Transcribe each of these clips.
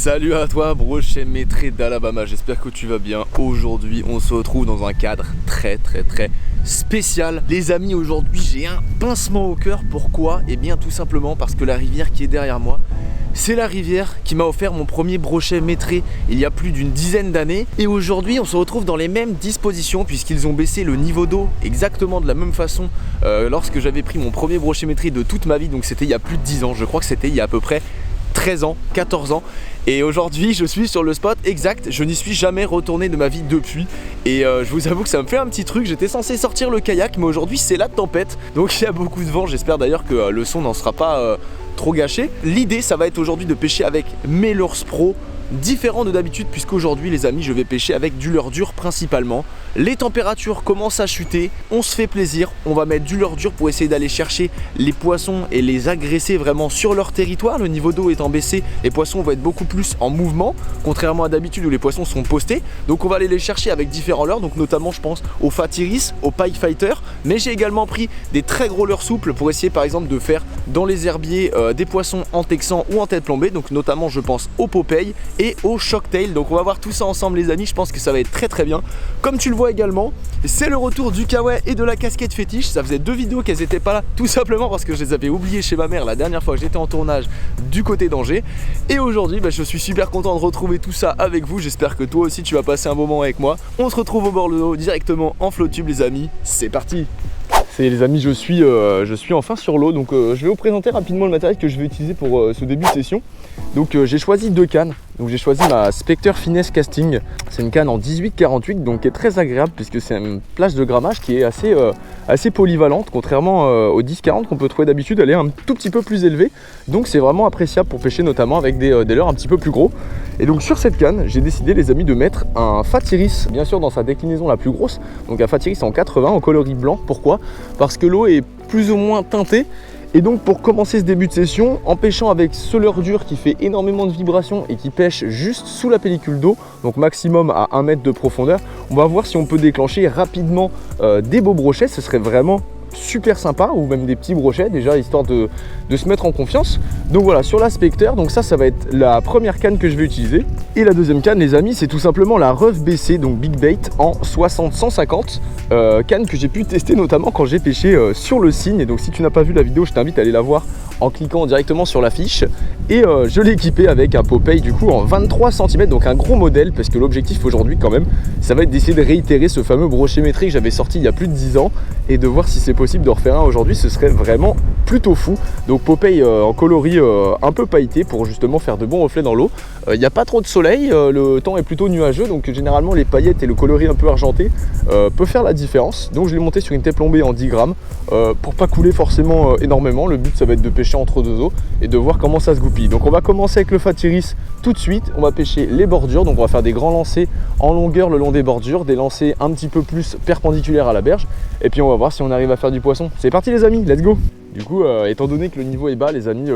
Salut à toi brochet maîtré d'Alabama, j'espère que tu vas bien. Aujourd'hui on se retrouve dans un cadre très spécial. Les amis, aujourd'hui j'ai un pincement au cœur. Pourquoi? Eh bien tout simplement parce que la rivière qui est derrière moi, c'est la rivière qui m'a offert mon premier brochet maîtré il y a plus d'une dizaine d'années. Et aujourd'hui on se retrouve dans les mêmes dispositions puisqu'ils ont baissé le niveau d'eau exactement de la même façon lorsque j'avais pris mon premier brochet maîtré de toute ma vie. Donc c'était il y a plus de 10 ans, je crois que c'était il y a à peu près 13 ans, 14 ans. Et aujourd'hui je suis sur le spot exact, je n'y suis jamais retourné de ma vie depuis. Et je vous avoue que ça me fait un petit truc, j'étais censé sortir le kayak mais aujourd'hui c'est la tempête. Donc il y a beaucoup de vent, j'espère d'ailleurs que le son n'en sera pas trop gâché. L'idée ça va être aujourd'hui de pêcher avec mes lures pro, différent de d'habitude puisqu'aujourd'hui les amis je vais pêcher avec du leurre dur principalement. Les températures commencent à chuter, on se fait plaisir, on va mettre du leurre dur pour essayer d'aller chercher les poissons et les agresser vraiment sur leur territoire. Le niveau d'eau étant baissé, les poissons vont être beaucoup plus en mouvement, contrairement à d'habitude où les poissons sont postés. Donc on va aller les chercher avec différents leurres, donc notamment je pense au Fat Iris, au Pike Fighter, mais j'ai également pris des très gros leurres souples pour essayer par exemple de faire dans les herbiers des poissons en texan ou en tête plombée, donc notamment je pense au Popeye et au Shocktail. Donc on va voir tout ça ensemble les amis, je pense que ça va être très bien. Comme tu le vois également, c'est le retour du kawaii et de la casquette fétiche. Ça faisait 2 vidéos qu'elles n'étaient pas là, tout simplement parce que je les avais oubliées chez ma mère la dernière fois que j'étais en tournage du côté d'Angers. Et aujourd'hui je suis super content de retrouver tout ça avec vous. J'espère que toi aussi tu vas passer un moment avec moi. On se retrouve au bord de l'eau directement en flottube les amis, c'est parti. C'est les amis, je suis enfin sur l'eau, donc je vais vous présenter rapidement le matériel que je vais utiliser pour ce début de session. Donc j'ai choisi 2 cannes, donc j'ai choisi ma Spectre Finesse Casting. C'est une canne en 18-48, donc qui est très agréable puisque c'est une plage de grammage qui est assez polyvalente, contrairement aux 10-40 qu'on peut trouver d'habitude. Elle est un tout petit peu plus élevée, donc c'est vraiment appréciable pour pêcher notamment avec des leurres un petit peu plus gros. Et donc sur cette canne, j'ai décidé les amis de mettre un Fat Iris, bien sûr dans sa déclinaison la plus grosse, donc un Fat Iris en 80 en coloris blanc. Pourquoi? Parce que l'eau est plus ou moins teintée. Et donc pour commencer ce début de session, en pêchant avec ce leurre dur qui fait énormément de vibrations et qui pêche juste sous la pellicule d'eau, donc maximum à 1 mètre de profondeur, on va voir si on peut déclencher rapidement des beaux brochets. Ce serait vraiment super sympa, ou même des petits brochets déjà, histoire de se mettre en confiance. Donc voilà, sur la Spectre, donc ça va être la première canne que je vais utiliser. Et la deuxième canne les amis, c'est tout simplement la Reuf BC, donc Big Bait en 60-150, canne que j'ai pu tester notamment quand j'ai pêché sur le Cygne. Et donc si tu n'as pas vu la vidéo, je t'invite à aller la voir en cliquant directement sur la fiche. Et je l'ai équipé avec un Popeye du coup en 23 cm, donc un gros modèle, parce que l'objectif aujourd'hui quand même, ça va être d'essayer de réitérer ce fameux brochet maîtré que j'avais sorti il y a plus de 10 ans, et de voir si c'est possible de refaire un aujourd'hui. Ce serait vraiment plutôt fou. Donc Popeye en coloris un peu pailleté pour justement faire de bons reflets dans l'eau. Il n'y a pas trop de soleil, le temps est plutôt nuageux, donc généralement les paillettes et le coloris un peu argenté peut faire la différence. Donc je l'ai monté sur une tête plombée en 10 grammes pour pas couler forcément énormément. Le but ça va être de pêcher entre 2 eaux et de voir comment ça se goupille. Donc on va commencer avec le Fat Iris tout de suite. On va pêcher les bordures, donc on va faire des grands lancers en longueur le long des bordures, des lancers un petit peu plus perpendiculaires à la berge, et puis on va voir si on arrive à faire du poisson. C'est parti les amis, let's go. Du coup étant donné que le niveau est bas les amis,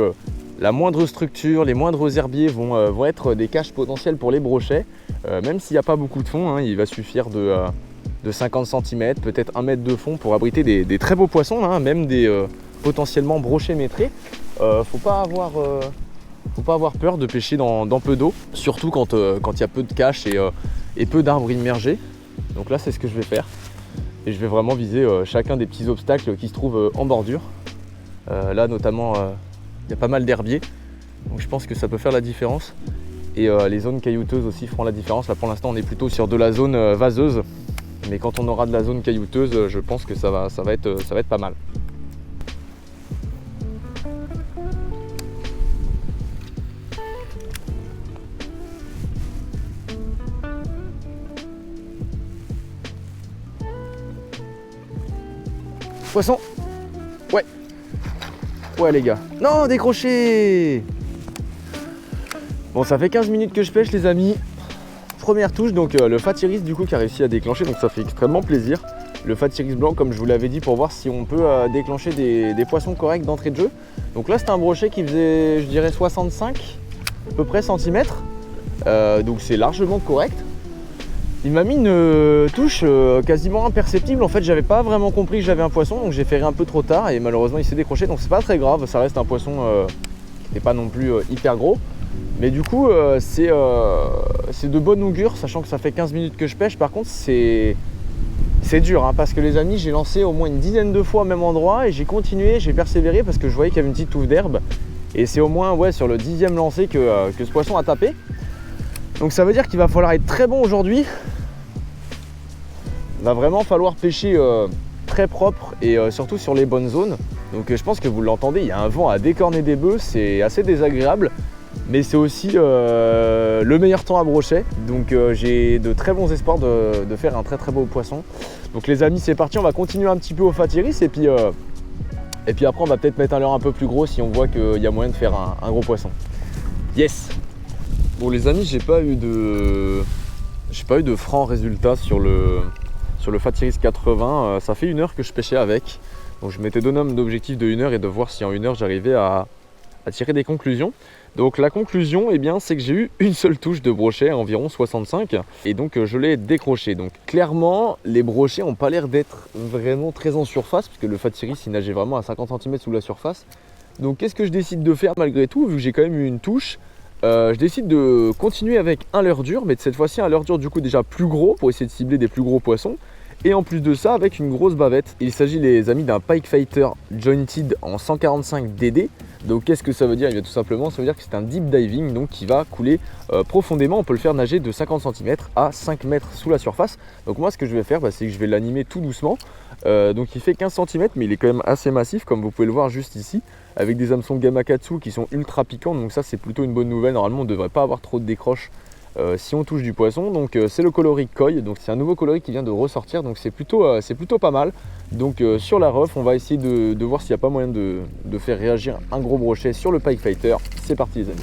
la moindre structure, les moindres herbiers vont être des caches potentielles pour les brochets. Même s'il n'y a pas beaucoup de fond, hein, il va suffire de 50 cm, peut-être 1 mètre de fond pour abriter des très beaux poissons, hein, même des potentiellement brochets maîtrés. Faut pas avoir peur de pêcher dans peu d'eau, surtout quand il y a peu de caches et peu d'arbres immergés. Donc là c'est ce que je vais faire. Et je vais vraiment viser chacun des petits obstacles qui se trouvent en bordure. Là notamment, il y a pas mal d'herbiers, donc je pense que ça peut faire la différence. Et les zones caillouteuses aussi feront la différence. Là pour l'instant on est plutôt sur de la zone vaseuse, mais quand on aura de la zone caillouteuse, je pense que ça va être pas mal. Poisson. Ouais les gars. Non, décroché. Bon, ça fait 15 minutes que je pêche les amis. Première touche, donc le Fat Iris du coup qui a réussi à déclencher, donc ça fait extrêmement plaisir. Le Fat Iris blanc comme je vous l'avais dit, pour voir si on peut déclencher des poissons corrects d'entrée de jeu. Donc là c'était un brochet qui faisait je dirais 65 à peu près centimètres. Donc c'est largement correct. Il m'a mis une touche quasiment imperceptible. En fait, j'avais pas vraiment compris que j'avais un poisson, donc j'ai ferré un peu trop tard et malheureusement il s'est décroché. Donc c'est pas très grave, ça reste un poisson qui n'est pas non plus hyper gros. Mais du coup, c'est de bon augure, sachant que ça fait 15 minutes que je pêche. Par contre, c'est dur, hein, parce que les amis, j'ai lancé au moins une dizaine de fois au même endroit et j'ai continué, j'ai persévéré parce que je voyais qu'il y avait une petite touffe d'herbe. Et c'est au moins sur le 10e lancer que ce poisson a tapé. Donc ça veut dire qu'il va falloir être très bon aujourd'hui. Il va vraiment falloir pêcher très propre et surtout sur les bonnes zones. Donc je pense que vous l'entendez, il y a un vent à décorner des bœufs, c'est assez désagréable. Mais c'est aussi le meilleur temps à brochet. Donc j'ai de très bons espoirs de faire un très très beau poisson. Donc les amis, c'est parti, on va continuer un petit peu au Fatiris et puis après on va peut-être mettre un leurre un peu plus gros si on voit qu'il y a moyen de faire un gros poisson. Yes. Bon les amis, j'ai pas eu de franc résultat sur le Fatiris 80. Ça fait 1 heure que je pêchais avec. Donc je m'étais donné un objectif de 1 heure et de voir si en 1 heure j'arrivais à tirer des conclusions. Donc la conclusion, c'est que j'ai eu une seule touche de brochet, environ 65, et donc je l'ai décroché. Donc clairement, les brochets n'ont pas l'air d'être vraiment très en surface, puisque le Fatiris il nageait vraiment à 50 cm sous la surface. Donc qu'est-ce que je décide de faire malgré tout, vu que j'ai quand même eu une touche? Je décide de continuer avec un leurre dur, mais cette fois-ci un leurre dur du coup déjà plus gros, pour essayer de cibler des plus gros poissons. Et en plus de ça, avec une grosse bavette. Il s'agit, les amis, d'un Pike Fighter Jointed en 145 DD. Donc qu'est-ce que ça veut dire? Tout simplement, ça veut dire que c'est un deep diving, donc qui va couler profondément. On peut le faire nager de 50 cm à 5 mètres sous la surface. Donc moi, ce que je vais faire, c'est que je vais l'animer tout doucement. Donc il fait 15 cm, mais il est quand même assez massif, comme vous pouvez le voir juste ici, avec des hameçons Gamakatsu qui sont ultra piquants. Donc ça, c'est plutôt une bonne nouvelle. Normalement, on ne devrait pas avoir trop de décroches si on touche du poisson. Donc c'est le coloris Koi, donc c'est un nouveau coloris qui vient de ressortir, donc c'est plutôt pas mal. Donc sur la ref, on va essayer de voir s'il n'y a pas moyen de faire réagir un gros brochet sur le Pike Fighter. C'est parti les amis.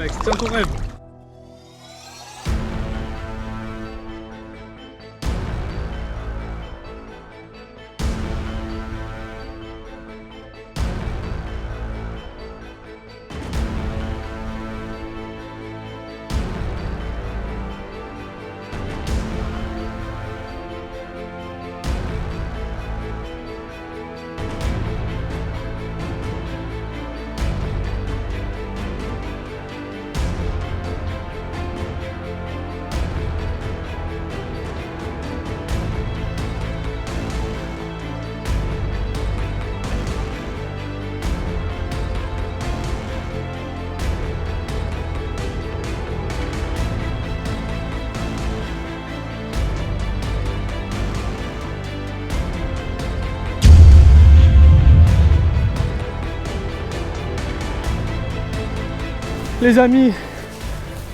mec, tiens ton rêve.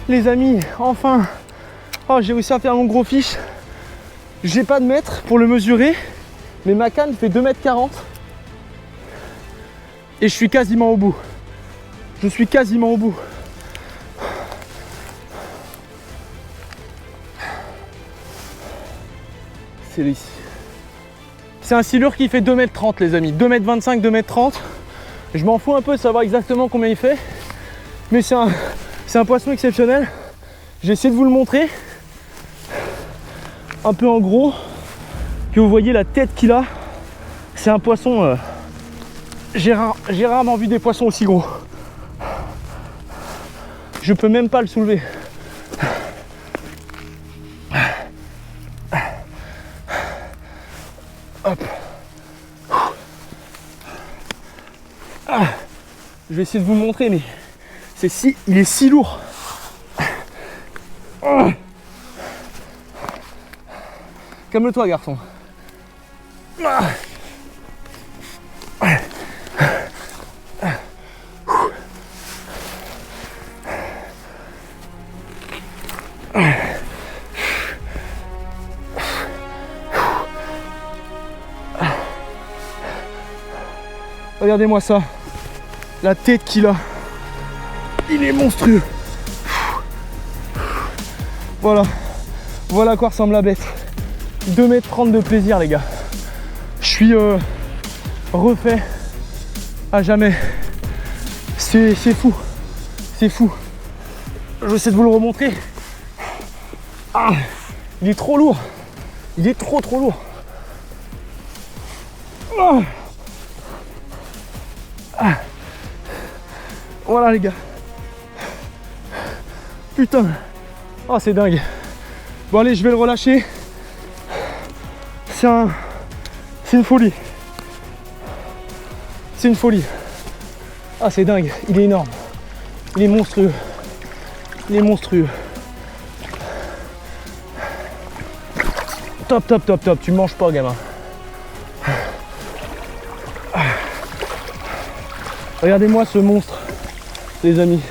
Les amis, enfin, oh, j'ai réussi à faire mon gros fiche. J'ai pas de mètre pour le mesurer, mais ma canne fait 2,40 m. Et je suis quasiment au bout. Je suis quasiment au bout. C'est ici. C'est un silure qui fait 2,30 m les amis. 2,25 m, 2,30 m. Je m'en fous un peu de savoir exactement combien il fait. Mais c'est un poisson exceptionnel. J'ai essayé de vous le montrer. Un peu en gros. Que vous voyez la tête qu'il a. C'est un poisson... j'ai rarement vu des poissons aussi gros. Je peux même pas le soulever. Hop. Je vais essayer de vous le montrer, mais il est si lourd. Calme-toi, garçon. Regardez-moi ça. La tête qu'il a. Il est monstrueux. Voilà. Voilà à quoi ressemble la bête. 2,30 m de plaisir, les gars. Je suis refait à jamais. C'est fou. C'est fou. Je vais essayer de vous le remontrer. Ah, il est trop lourd. Il est trop lourd. Ah. Ah. Voilà, les gars. Putain. Oh, c'est dingue. Bon, allez, je vais le relâcher. C'est une folie. C'est une folie. Ah, c'est dingue. Il est énorme. Il est monstrueux. Il est monstrueux. Top, top, top, top. Tu me manges pas, gamin. Regardez-moi ce monstre, les amis.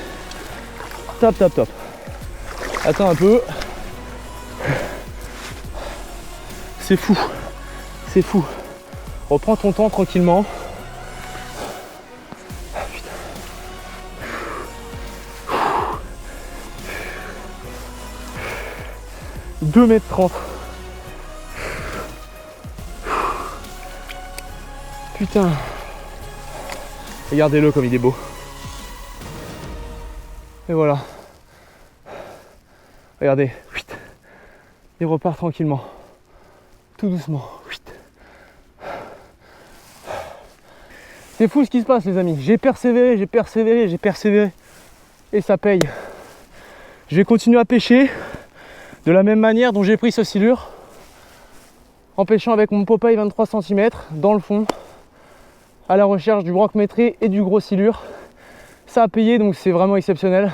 Top, top, top. Attends un peu. C'est fou. C'est fou. Reprends ton temps tranquillement. Ah, putain. 2,30 m. Putain. Regardez-le comme il est beau. Et voilà. Regardez. Il repart tranquillement. Tout doucement. C'est fou ce qui se passe, les amis. J'ai persévéré, j'ai persévéré, j'ai persévéré. Et ça paye. Je vais continuer à pêcher de la même manière dont j'ai pris ce silure. En pêchant avec mon Popeye 23 cm dans le fond. À la recherche du broc métré et du gros silure. Ça a payé, donc c'est vraiment exceptionnel.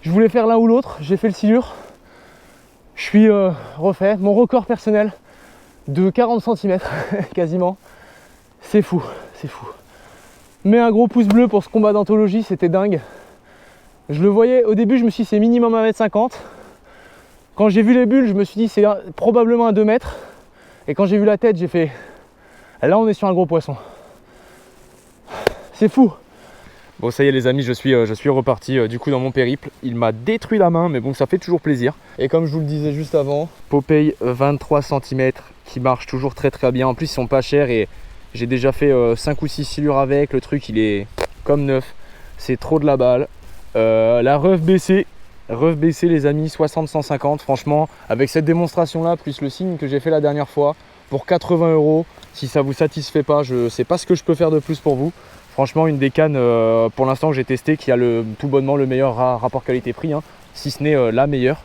Je voulais faire l'un ou l'autre, j'ai fait le silure. Je suis refait. Mon record personnel de 40 cm quasiment. C'est fou, c'est fou. Mais un gros pouce bleu pour ce combat d'anthologie, c'était dingue. Je le voyais, au début je me suis dit c'est minimum 1,50 m. Quand j'ai vu les bulles, je me suis dit c'est probablement un 2 m. Et quand j'ai vu la tête, j'ai fait là on est sur un gros poisson. C'est fou. Bon ça y est les amis, je suis reparti du coup dans mon périple. Il m'a détruit la main mais bon ça fait toujours plaisir. Et comme je vous le disais juste avant, Popeye 23 cm qui marche toujours très très bien. En plus ils sont pas chers et j'ai déjà fait 5 ou 6 silures avec. Le truc il est comme neuf, c'est trop de la balle. La ref baissée les amis, 60-150 franchement avec cette démonstration là plus le signe que j'ai fait la dernière fois pour 80 €. Si ça vous satisfait pas, je sais pas ce que je peux faire de plus pour vous. Franchement une des cannes pour l'instant que j'ai testé qui a tout bonnement le meilleur rapport qualité-prix, hein, si ce n'est la meilleure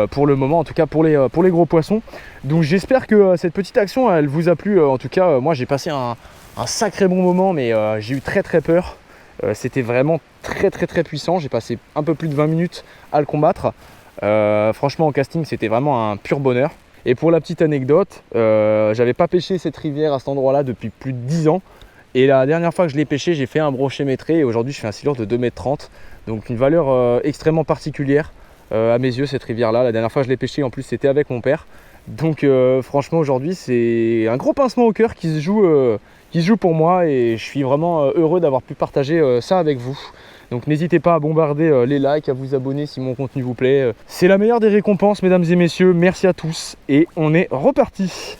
pour le moment, en tout cas pour les gros poissons. Donc j'espère que cette petite action elle vous a plu. En tout cas moi j'ai passé un sacré bon moment mais j'ai eu très peur. C'était vraiment très puissant. J'ai passé un peu plus de 20 minutes à le combattre. Franchement en casting c'était vraiment un pur bonheur. Et pour la petite anecdote, j'avais pas pêché cette rivière à cet endroit là depuis plus de 10 ans. Et la dernière fois que je l'ai pêché, j'ai fait un brochet mètré et aujourd'hui je fais un silure de 2,30 m. Donc une valeur extrêmement particulière à mes yeux cette rivière là. La dernière fois que je l'ai pêché en plus c'était avec mon père. Donc franchement aujourd'hui c'est un gros pincement au cœur qui se joue pour moi et je suis vraiment heureux d'avoir pu partager ça avec vous. Donc n'hésitez pas à bombarder les likes, à vous abonner si mon contenu vous plaît. C'est la meilleure des récompenses mesdames et messieurs, merci à tous et on est reparti.